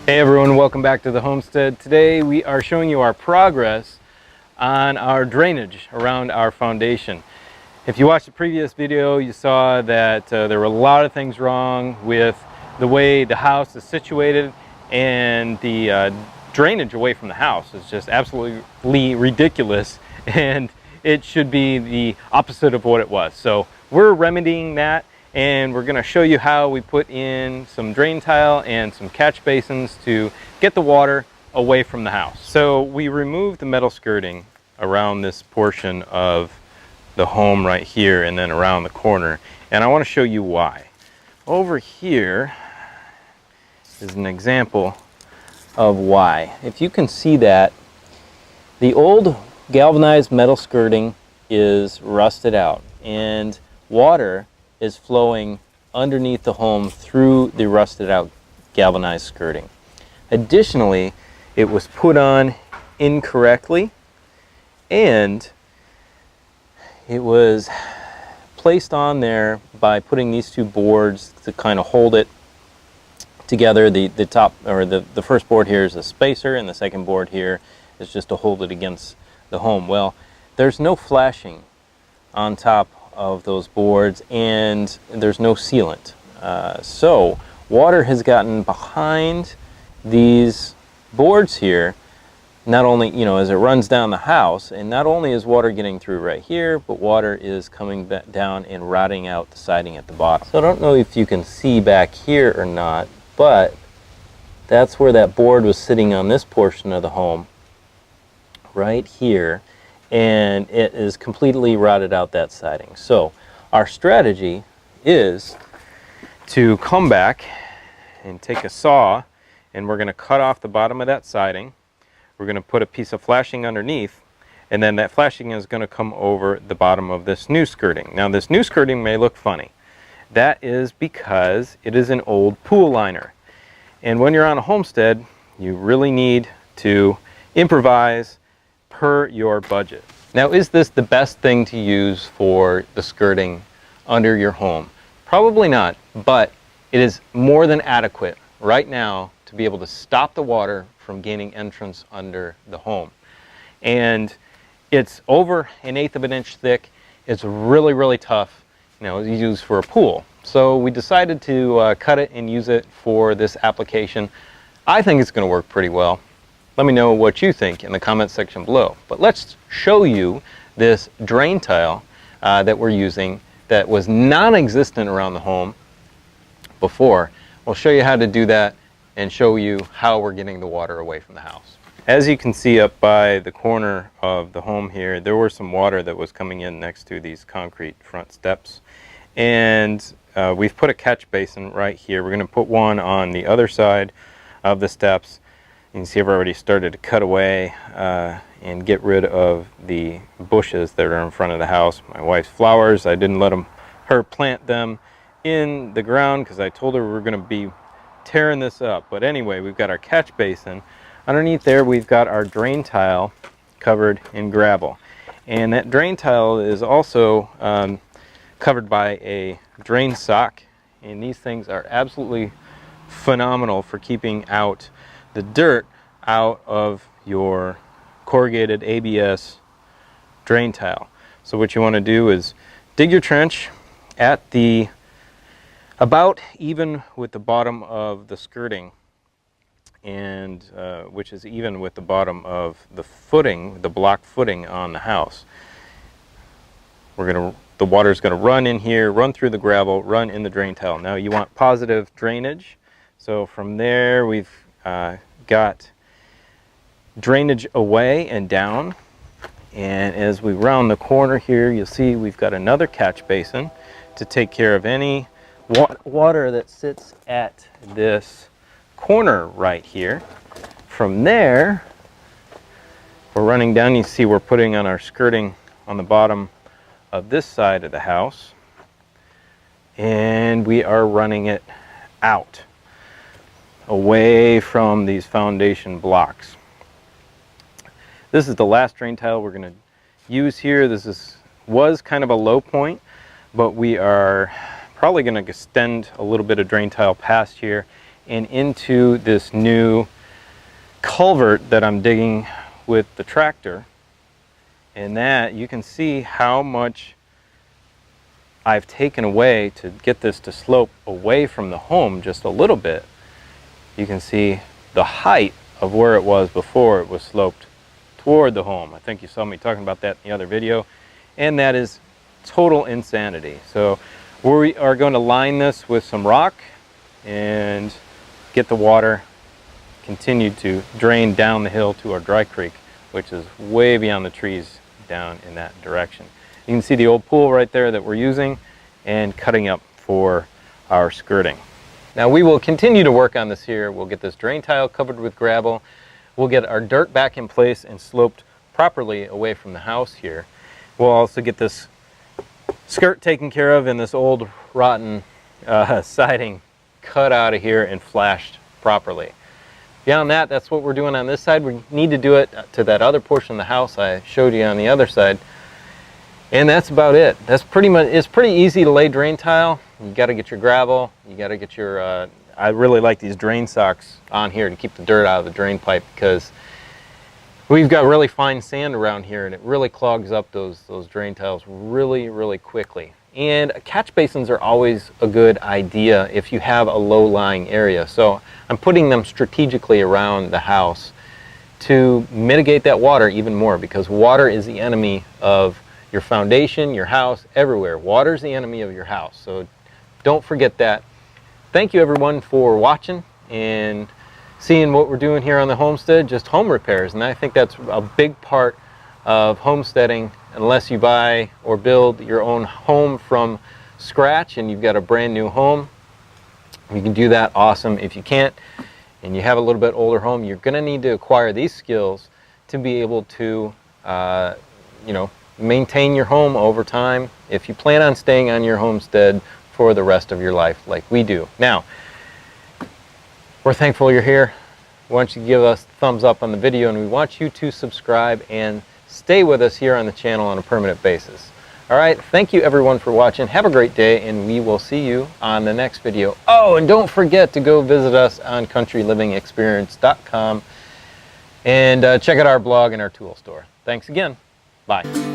Hey everyone, welcome back to the homestead. Today we are showing you our progress on our drainage around our foundation. If you watched the previous video, you saw that there were a lot of things wrong with the way the house is situated, and the drainage away from the house is just absolutely ridiculous, and it should be the opposite of what it was. So we're remedying that, and we're going to show you how we put in some drain tile and some catch basins to get the water away from the house. So we removed the metal skirting around this portion of the home right here and then around the corner, and I want to show you why. Over here is an example of why. If you can see that, the old galvanized metal skirting is rusted out and water is flowing underneath the home through the rusted out galvanized skirting. Additionally, it was put on incorrectly, and it was placed on there by putting these two boards to kind of hold it together. The top, or the first board here is a spacer, and the second board here is just to hold it against the home. Well, there's no flashing on top of those boards, and there's no sealant. So water has gotten behind these boards here, not only, as it runs down the house, and not only is water getting through right here, but water is coming back down and rotting out the siding at the bottom. So I don't know if you can see back here or not, but that's where that board was sitting on this portion of the home, right here, and it is completely rotted out that siding. So our strategy is to come back and take a saw, and we're going to cut off the bottom of that siding. We're going to put a piece of flashing underneath, and then that flashing is going to come over the bottom of this new skirting. Now this new skirting may look funny. That is because it is an old pool liner, and when you're on a homestead, you really need to improvise per your budget. Now, is this the best thing to use for the skirting under your home? Probably not, but it is more than adequate right now to be able to stop the water from gaining entrance under the home. And it's over 1/8 of an inch thick. It's really, really tough, to use for a pool. So we decided to cut it and use it for this application. I think it's going to work pretty well. Let me know what you think in the comment section below. But let's show you this drain tile that we're using that was non-existent around the home before. We'll show you how to do that and show you how we're getting the water away from the house. As you can see up by the corner of the home here, there was some water that was coming in next to these concrete front steps. And we've put a catch basin right here. We're going to put one on the other side of the steps. You can see I've already started to cut away and get rid of the bushes that are in front of the house. My wife's flowers, I didn't let her plant them in the ground because I told her we were going to be tearing this up. But anyway, we've got our catch basin. Underneath there we've got our drain tile covered in gravel. And that drain tile is also covered by a drain sock. And these things are absolutely phenomenal for keeping out the dirt out of your corrugated ABS drain tile. So what you want to do is dig your trench at about even with the bottom of the skirting, and which is even with the bottom of the footing, the block footing on the house. The water's going to run in here, run through the gravel, run in the drain tile. Now you want positive drainage. So from there we've got drainage away and down, and as we round the corner here, you'll see we've got another catch basin to take care of any water that sits at this corner right here. From there we're running down. You see we're putting on our skirting on the bottom of this side of the house, and we are running it out away from these foundation blocks. This is the last drain tile we're going to use here. This was kind of a low point, but we are probably going to extend a little bit of drain tile past here and into this new culvert that I'm digging with the tractor. And that, you can see how much I've taken away to get this to slope away from the home just a little bit. You can see the height of where it was before it was sloped toward the home. I think you saw me talking about that in the other video, and that is total insanity. So we are going to line this with some rock and get the water continue to drain down the hill to our dry creek, which is way beyond the trees down in that direction. You can see the old pool right there that we're using and cutting up for our skirting. Now we will continue to work on this here. We'll get this drain tile covered with gravel. We'll get our dirt back in place and sloped properly away from the house here. We'll also get this skirt taken care of and this old rotten siding cut out of here and flashed properly. Beyond that, that's what we're doing on this side. We need to do it to that other portion of the house I showed you on the other side. And that's about it. That's pretty much, it's pretty easy to lay drain tile. You got to get your gravel. You got to get your, I really like these drain socks on here to keep the dirt out of the drain pipe, because we've got really fine sand around here and it really clogs up those drain tiles really quickly. And catch basins are always a good idea if you have a low-lying area. So I'm putting them strategically around the house to mitigate that water even more, because water is the enemy of your foundation, your house, everywhere. Water is the enemy of your house. So don't forget that. Thank you everyone for watching and seeing what we're doing here on the homestead, just home repairs. And I think that's a big part of homesteading, unless you buy or build your own home from scratch and you've got a brand new home. You can do that, awesome. If you can't and you have a little bit older home, you're going to need to acquire these skills to be able to you know, maintain your home over time if you plan on staying on your homestead for the rest of your life like we do. Now, we're thankful you're here. We want you to give us a thumbs up on the video, and we want you to subscribe and stay with us here on the channel on a permanent basis. All right, thank you everyone for watching. Have a great day, and we will see you on the next video. Oh, and don't forget to go visit us on countrylivingexperience.com and check out our blog and our tool store. Thanks again. Bye.